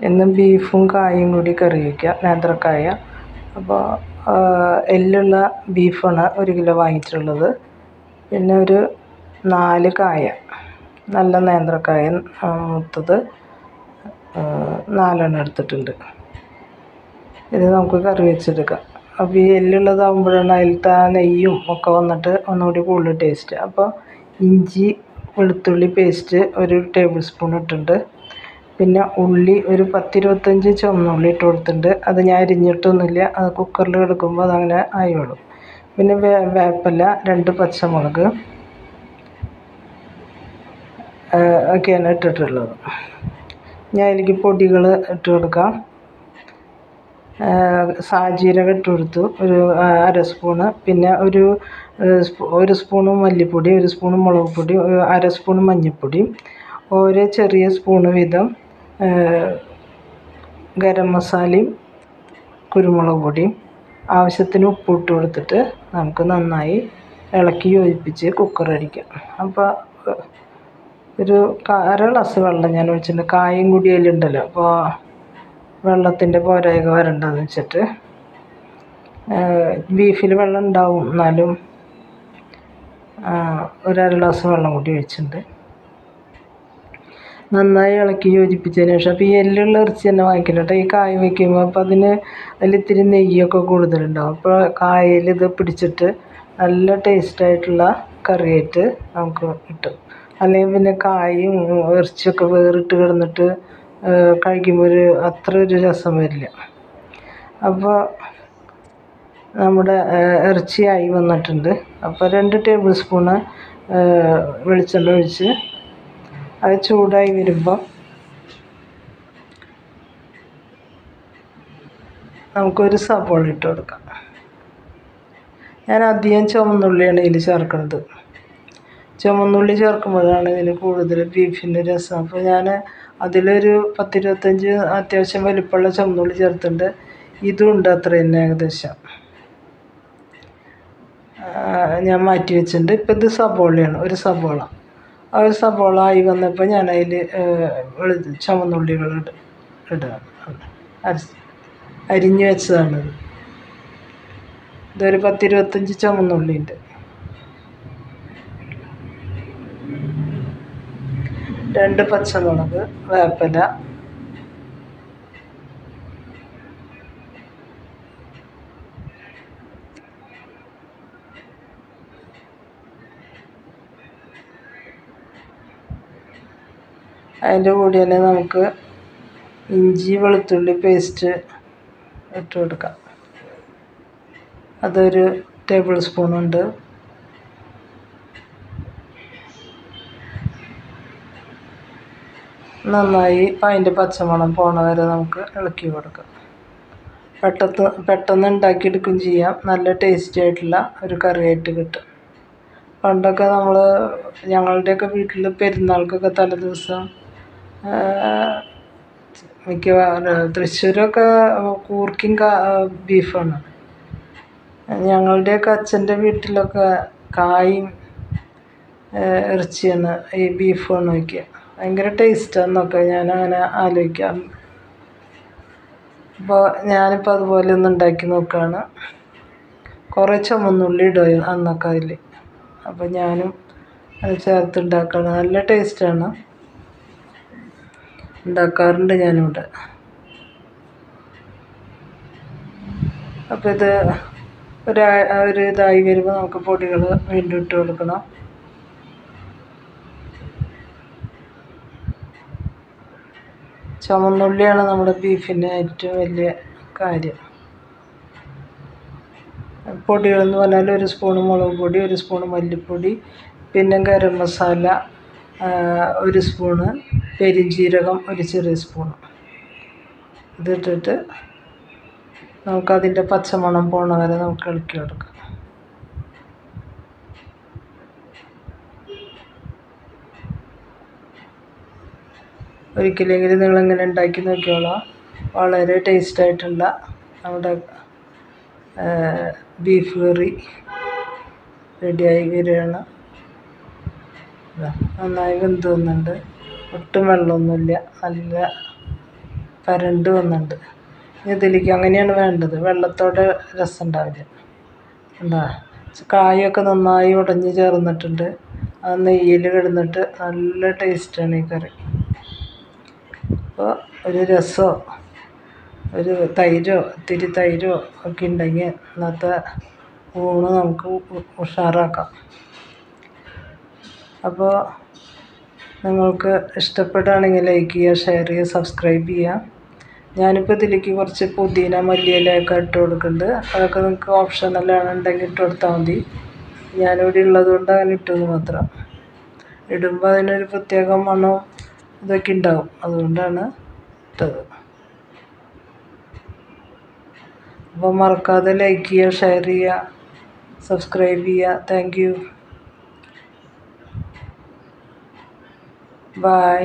ഇന്ന് ബീഫും കായും കൂടി കറി വയ്ക്കുക, നേന്ത്രക്കായ. അപ്പോൾ എല്ലുള്ള ബീഫാണ് 1 കിലോ വാങ്ങിച്ചിട്ടുള്ളത്. പിന്നെ ഒരു 4 കായ, നല്ല നേന്ത്രക്കായ മൂത്തത് 4 എടുത്തിട്ടുണ്ട്. ഇത് നമുക്ക് കറി വെച്ചെടുക്കാം. അപ്പോൾ ഈ എല്ലുള്ളതാകുമ്പോഴാണ് അതിലത്തെ ആ നെയ്യും ഒക്കെ വന്നിട്ട് ഒന്നുകൂടി കൂടുതൽ ടേസ്റ്റ്. അപ്പോൾ ഇഞ്ചി വെളുത്തുള്ളി പേസ്റ്റ് 1 ടേബിൾ സ്പൂൺ ഇട്ടിട്ടുണ്ട്. പിന്നെ ഉള്ളി ഒരു 10-25 ചുവന്നുള്ളി ഇട്ട് കൊടുത്തിട്ടുണ്ട്. അത് ഞാൻ അരിഞ്ഞിട്ടൊന്നുമില്ല, അത് കുക്കറിൽ കിടക്കുമ്പോൾ അതങ്ങനെ ആയോളും. പിന്നെ വേപ്പില, 2 പച്ചമുളക് ഒക്കെയാണ് ഇട്ടിട്ടുള്ളത്. ഞാൻ അതിലേക്ക് പൊടികൾ ഇട്ട് കൊടുക്കാം. സാജീരകം ഇട്ട് കൊടുത്തു, ഒരു 1/2 സ്പൂണ്. പിന്നെ ഒരു സ്പൂണ് മല്ലിപ്പൊടി, 1 സ്പൂണ് മുളക് പൊടി, 1/2 സ്പൂണ് മഞ്ഞൾപ്പൊടി, ഓരോ ചെറിയ സ്പൂണ് വീതം ഗരം മസാലയും കുരുമുളക് പൊടിയും, ആവശ്യത്തിന് ഉപ്പ് ഇട്ട് കൊടുത്തിട്ട് നമുക്ക് നന്നായി ഇളക്കി യോജിപ്പിച്ച് കുക്കറടിക്കാം. അപ്പോൾ ഒരു 1/2 ഗ്ലാസ് വെള്ളം ഞാൻ ഒഴിച്ചിട്ടുണ്ട്. കായും കൂടി അതിലുണ്ടല്ലോ, അപ്പോൾ വെള്ളത്തിൻ്റെ പോരായ്ക വരണ്ടെന്ന് വെച്ചിട്ട്. ബീഫിൽ വെള്ളം ഉണ്ടാവും, എന്നാലും ഒരു 1/2 ഗ്ലാസ് വെള്ളം കൂടി ഒഴിച്ചിട്ടുണ്ട്. നന്നായി ഇളക്കി യോജിപ്പിച്ചതിന് ശേഷം, അപ്പോൾ ഈ എല്ലുള്ള ഇറച്ചി തന്നെ വാങ്ങിക്കണം കേട്ടോ ഈ കായ വയ്ക്കുമ്പോൾ. അപ്പോൾ അതിലിത്തിരി നെയ്യൊക്കെ കൂടുതലുണ്ടാവും. അപ്പോൾ കായയിൽ ഇത് പിടിച്ചിട്ട് നല്ല ടേസ്റ്റായിട്ടുള്ള കറിയായിട്ട് നമുക്ക് കിട്ടും. അല്ലെങ്കിൽ പിന്നെ കായും ഇറച്ചിയൊക്കെ വേറിട്ട് കിടന്നിട്ട് കഴിക്കുമ്പോൾ അത്ര ഒരു രസം വരില്ല. അപ്പോൾ നമ്മുടെ ഇറച്ചിയായി വന്നിട്ടുണ്ട്. അപ്പോൾ 2 ടേബിൾ സ്പൂണ് വെളിച്ചെണ്ണ ഒഴിച്ച് അത് ചൂടായി വരുമ്പോൾ നമുക്കൊരു സവോള ഇട്ട് കൊടുക്കാം. ഞാൻ അധികം ചുവന്നുള്ളിയാണ് ഇതിൽ ചേർക്കുന്നത്. ചുവന്നുള്ളി ചേർക്കുമ്പോഴാണ് ഇതിന് കൂടുതൽ ബീഫിൻ്റെ രസം. അപ്പോൾ ഞാൻ അതിലൊരു 10-25 അത്യാവശ്യം വലിപ്പമുള്ള ചുവന്നുള്ളി ചേർത്തിട്ടുണ്ട്. ഇതുണ്ട് അത്ര തന്നെ ഏകദേശം ഞാൻ മാറ്റി വെച്ചിട്ടുണ്ട്. ഇപ്പോൾ ഇത് സവോളയാണ്, ഒരു സവോള. ആ ഒരു സവോള ആയി വന്നപ്പോൾ ഞാൻ അതിൽ ചുവന്നുള്ളികൾ ഇടുകയാണ്. അരിഞ്ഞ് വെച്ചതാണിത്. ഇതൊരു 10-25 ചുവന്നുള്ളിയുണ്ട്. 2 പച്ചമുളക്, വേപ്പില, അതിൻ്റെ കൂടെ തന്നെ നമുക്ക് ഇഞ്ചി വെളുത്തുള്ളി പേസ്റ്റ് ഇട്ട് കൊടുക്കാം. അതൊരു ടേബിൾ സ്പൂണുണ്ട്. നന്നായി അതിൻ്റെ പച്ചമണം പോണ വരെ നമുക്ക് ഇളക്കി കൊടുക്കാം. പെട്ടെന്ന് ഉണ്ടാക്കിയെടുക്കുകയും ചെയ്യാം. നല്ല ടേസ്റ്റി ആയിട്ടുള്ള ഒരു കറിയായിട്ട് കിട്ടും. പണ്ടൊക്കെ ഞങ്ങളുടെയൊക്കെ വീട്ടിൽ പെരുന്നാൾക്കൊക്കെ തലേദിവസം തൃശ്ശൂരൊക്കെ കൂർക്കയും ബീഫാണ്. ഞങ്ങളുടെയൊക്കെ അച്ഛൻ്റെ വീട്ടിലൊക്കെ കായും ഇറച്ചിയാണ്, ഈ ബീഫാണ് വയ്ക്കുക. ഭയങ്കര ടേസ്റ്റാണെന്നൊക്കെ ഞാനങ്ങനെ ആലോചിക്കാം. അപ്പോൾ ഞാനിപ്പോൾ അതുപോലെ ഒന്ന് ഉണ്ടാക്കി നോക്കുകയാണ്. കുറേ ചുവന്നുള്ളി ഇടും അന്നൊക്കെ അതിൽ. അപ്പോൾ ഞാനും അത് ചേർത്ത് ഉണ്ടാക്കുകയാണ്. നല്ല ടേസ്റ്റാണ്, ഉണ്ടാക്കാറുണ്ട് ഞാനിവിടെ. അപ്പോൾ ഇത് ഒരു ഇതായി വരുമ്പോൾ നമുക്ക് പൊടികൾ വീണ്ടും ഇട്ട് കൊടുക്കണം. ചുവന്നുള്ളിയാണ് നമ്മുടെ ബീഫിൻ്റെ ഏറ്റവും വലിയ കാര്യം. പൊടികളെന്ന് പറഞ്ഞാൽ 1 സ്പൂണ് മുളക് പൊടി, 1 സ്പൂണ് മല്ലിപ്പൊടി, പിന്നെ ഗരം മസാല 1 സ്പൂണ്, പെരുംജീരകം 1 ചെറിയ സ്പൂണ്. ഇതിട്ടിട്ട് നമുക്കതിൻ്റെ പച്ചമണം പോണ വരെ നമുക്ക് ഇളക്കി കൊടുക്കാം. ഒരിക്കലെങ്കിലും നിങ്ങളിങ്ങനെ ഉണ്ടാക്കി നോക്കിയോളാം. വളരെ ടേസ്റ്റായിട്ടുള്ള നമ്മുടെ ബീഫ് കറി റെഡിയായി വരികയാണ്. നന്നായി വെന്ത് വന്നിട്ടുണ്ട്, ഒട്ടും വെള്ളമൊന്നുമില്ല, നല്ല പരണ്ട് വന്നിട്ടുണ്ട്. ഇതിലേക്ക് അങ്ങനെയാണ് വേണ്ടത്. വെള്ളത്തോടെ രസം ഉണ്ടാവില്ല. എന്താ കായൊക്കെ നന്നായി ഉടഞ്ഞ് ചേർന്നിട്ടുണ്ട്. ആ നെയ്യിൽ കിടന്നിട്ട് നല്ല ടേസ്റ്റാണ് ഈ കറി. അപ്പോൾ ഒരു രസമോ ഒരു തൈരോ ഇത്തിരി തൈരോ ഒക്കെ ഉണ്ടെങ്കിൽ ഇന്നത്തെ ഊണ് നമുക്ക് ഉഷാറാക്കാം. അപ്പോൾ നിങ്ങൾക്ക് ഇഷ്ടപ്പെടുകയാണെങ്കിൽ ലൈക്ക് ചെയ്യുക, ഷെയർ ചെയ്യുക, സബ്സ്ക്രൈബ് ചെയ്യുക. ഞാനിപ്പോൾ ഇതിലേക്ക് കുറച്ച് പുതിന മല്ലിയിലയൊക്കെ ഇട്ട് കൊടുക്കുന്നുണ്ട്. അതൊക്കെ നിങ്ങൾക്ക് ഓപ്ഷണലാണ്, ഉണ്ടെങ്കിൽ ഇട്ട് കൊടുത്താൽ മതി. ഞാനിവിടെ ഉള്ളതുകൊണ്ട് അങ്ങനെ ഇട്ടെന്ന് മാത്രം. ഇടുമ്പോൾ അതിനൊരു പ്രത്യേക മണവും ഇതൊക്കെ ഉണ്ടാവും, അതുകൊണ്ടാണ് ഇട്ടത്. അപ്പോൾ മറക്കാതെ ലൈക്ക് ചെയ്യുക, ഷെയർ ചെയ്യുക, സബ്സ്ക്രൈബ് ചെയ്യുക. Thank you. ബൈ.